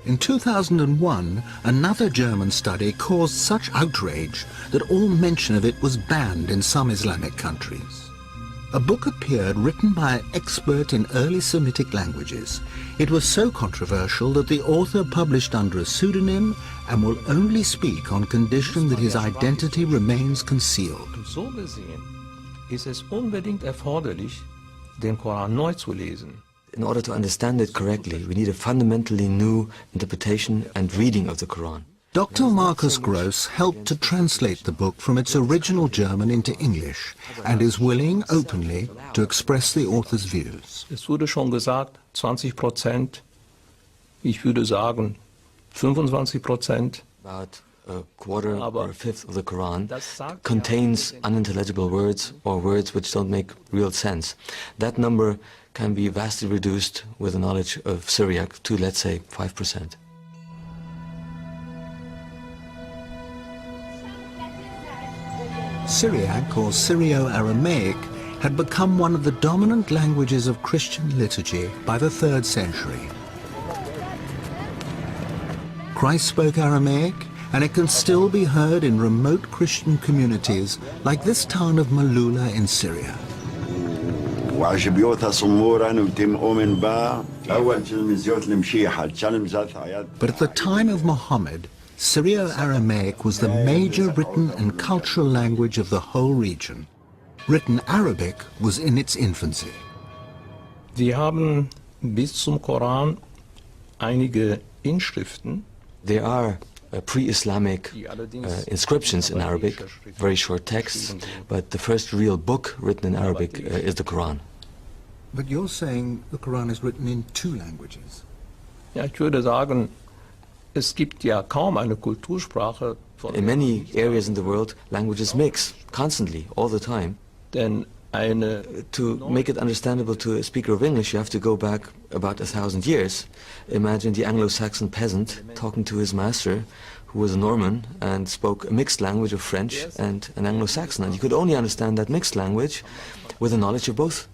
In 2001, another German study caused such outrage that all mention of it was banned in some Islamic countries. A book appeared written by an expert in early Semitic languages. It was so controversial that the author published under a pseudonym and will only speak on condition that his identity remains concealed. So gesehen ist es unbedingt erforderlich, den Koran neu zu lesen. In order to understand it correctly, we need a fundamentally new interpretation and reading of the Quran. Dr. Markus Gross helped to translate the book from its original German into English and is willing openly to express the author's views. Es wurde schon gesagt, 20%, ich würde sagen 25%. About a quarter or a fifth of the Quran contains unintelligible words or words which don't make real sense. That number can be vastly reduced with the knowledge of Syriac to, let's say, 5%. Syriac, or Sirio-Aramaik, had become one of the dominant languages of Christian liturgy by the 3rd century. Christ spoke Aramaic, and it can still be heard in remote Christian communities like this town of Malula in Syria. But at the time of Muhammad, Sirio-Aramaik was the major written and cultural language of the whole region. Written Arabic was in its infancy. Wir haben bis zum Koran einige Inschriften. There are pre-Islamic inscriptions in Arabic, very short texts, but the first real book written in Arabic is the Quran. But you're saying the Quran is written in 2 languages. Ja, ich würde sagen, es gibt ja kaum eine Kultursprache. In many areas in the world, languages mix constantly, all the time. Denn to make it understandable to a speaker of English, you have to go back about 1,000 years. Imagine the Anglo-Saxon peasant talking to his master, who was a Norman and spoke a mixed language of French and an Anglo-Saxon, and you could only understand that mixed language with a knowledge of both.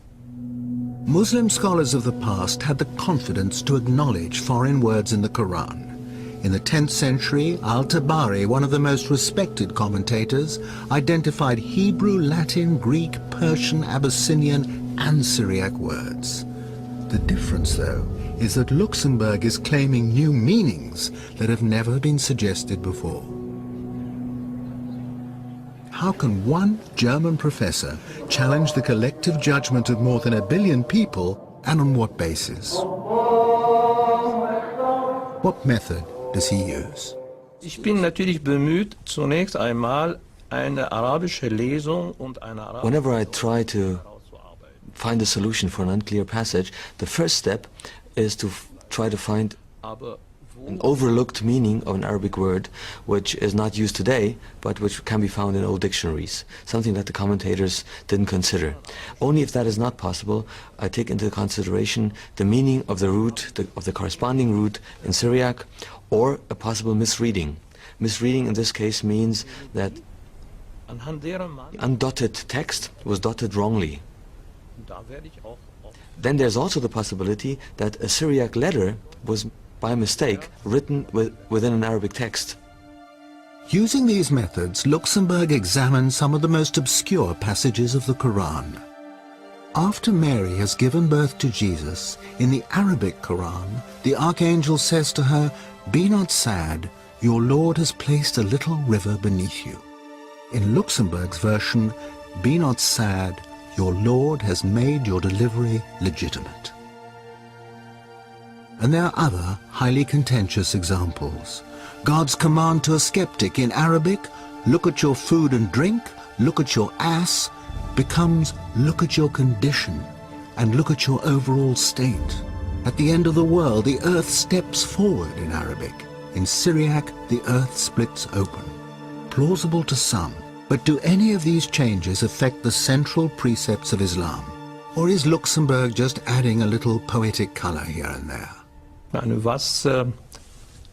Muslim scholars of the past had the confidence to acknowledge foreign words in the Quran. In the 10th century, Al-Tabari, one of the most respected commentators, identified Hebrew, Latin, Greek, Persian, Abyssinian, and Syriac words. The difference, though, is that Luxenberg is claiming new meanings that have never been suggested before. How can one German professor challenge the collective judgment of more than 1 billion people, and on what basis? What method does he use? Ich bin natürlich bemüht, zunächst einmal eine arabische Lesung und eine arabische. Whenever I try to find a solution for an unclear passage, the first step is to try to find an overlooked meaning of an Arabic word which is not used today, but which can be found in old dictionaries, something that the commentators didn't consider. Only if that is not possible, I take into consideration the meaning of the root, of the corresponding root in Syriac, or a possible misreading. Misreading in this case means that the undotted text was dotted wrongly. Then there's also the possibility that a Syriac letter was by mistake written within an Arabic text. Using these methods, Luxemburg examined some of the most obscure passages of the Quran. After Mary has given birth to Jesus, in the Arabic Quran, the archangel says to her, "Be not sad, your Lord has placed a little river beneath you." In Luxemburg's version, "Be not sad, your Lord has made your delivery legitimate." And there are other highly contentious examples. God's command to a skeptic in Arabic, "Look at your food and drink, look at your ass," becomes "Look at your condition and look at your overall state." At the end of the world, the earth steps forward in Arabic. In Syriac, the earth splits open. Plausible to some, but do any of these changes affect the central precepts of Islam? Or is Luxemburg just adding a little poetic color here and there? Was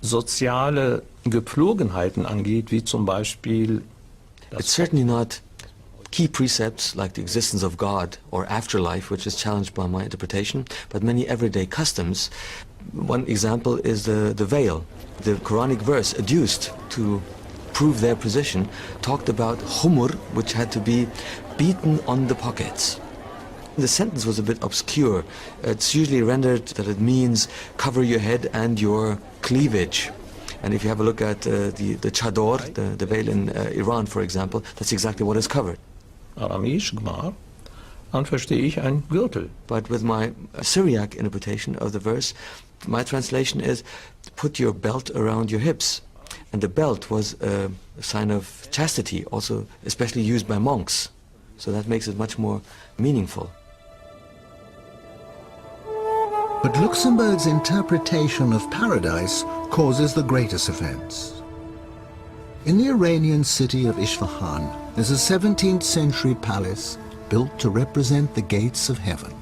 soziale Gepflogenheiten angeht, wie zum Beispiel... It's certainly not key precepts like the existence of God or afterlife, which is challenged by my interpretation, but many everyday customs One example is the veil. The Quranic verse adduced to prove their position talked about humur, which had to be beaten on the pockets. The sentence was a bit obscure. It's usually rendered that it means cover your head and your cleavage. And if you have a look at the chador, the veil in Iran, for example, that's exactly what is covered. Aramäisch, Gmar, dann verstehe ich ein Gürtel. But with my Syriac interpretation of the verse, my translation is put your belt around your hips. And the belt was a sign of chastity, also especially used by monks. So that makes it much more meaningful. But Luxemberg's interpretation of paradise causes the greatest offense. In the Iranian city of Isfahan, there's a 17th century palace built to represent the gates of heaven.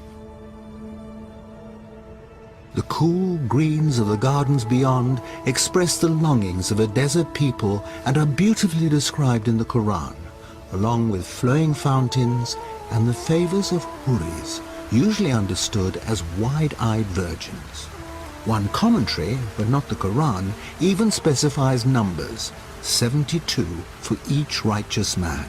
The cool greens of the gardens beyond express the longings of a desert people and are beautifully described in the Quran, along with flowing fountains and the favors of huris, usually understood as wide-eyed virgins. One commentary, but not the Quran, even specifies numbers, 72 for each righteous man.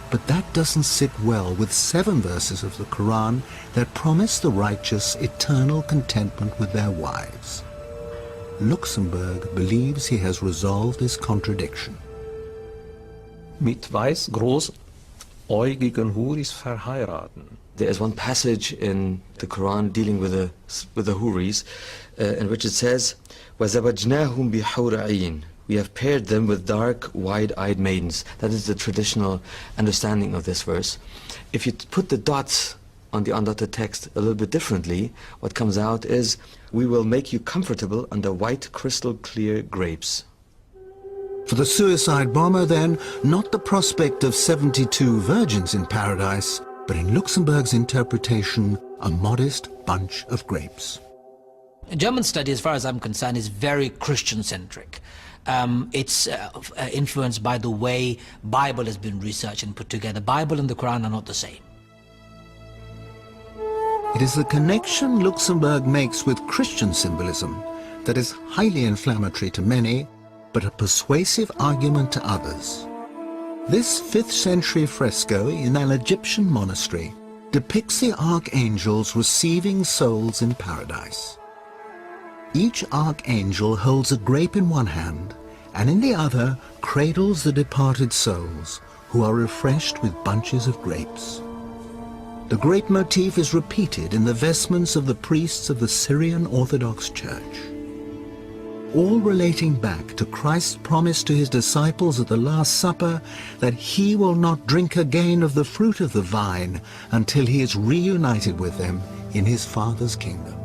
But that doesn't sit well with 7 verses of the Quran that promise the righteous eternal contentment with their wives. Luxemberg believes he has resolved this contradiction. Mit weiß großäugigen Huris verheiraten. There is one passage in the Quran dealing with the huris in which it says, وَزَوَجْنَاهُمْ بِحُورٍ عِينٍ. We have paired them with dark, wide-eyed maidens. That is the traditional understanding of this verse. If you put the dots on the undotted text a little bit differently, what comes out is, we will make you comfortable under white, crystal-clear grapes. For the suicide bomber, then, not the prospect of 72 virgins in paradise, but in Luxemberg's interpretation, a modest bunch of grapes. German study, as far as I'm concerned, is very Christian-centric. It's influenced by the way Bible has been researched and put together. Bible and the Quran are not the same. It is the connection Luxemberg makes with Christian symbolism that is highly inflammatory to many, but a persuasive argument to others. This 5th century fresco in an Egyptian monastery depicts the archangels receiving souls in paradise. Each archangel holds a grape in one hand, and in the other cradles the departed souls, who are refreshed with bunches of grapes. The grape motif is repeated in the vestments of the priests of the Syrian Orthodox Church, all relating back to Christ's promise to his disciples at the Last Supper that he will not drink again of the fruit of the vine until he is reunited with them in his Father's kingdom.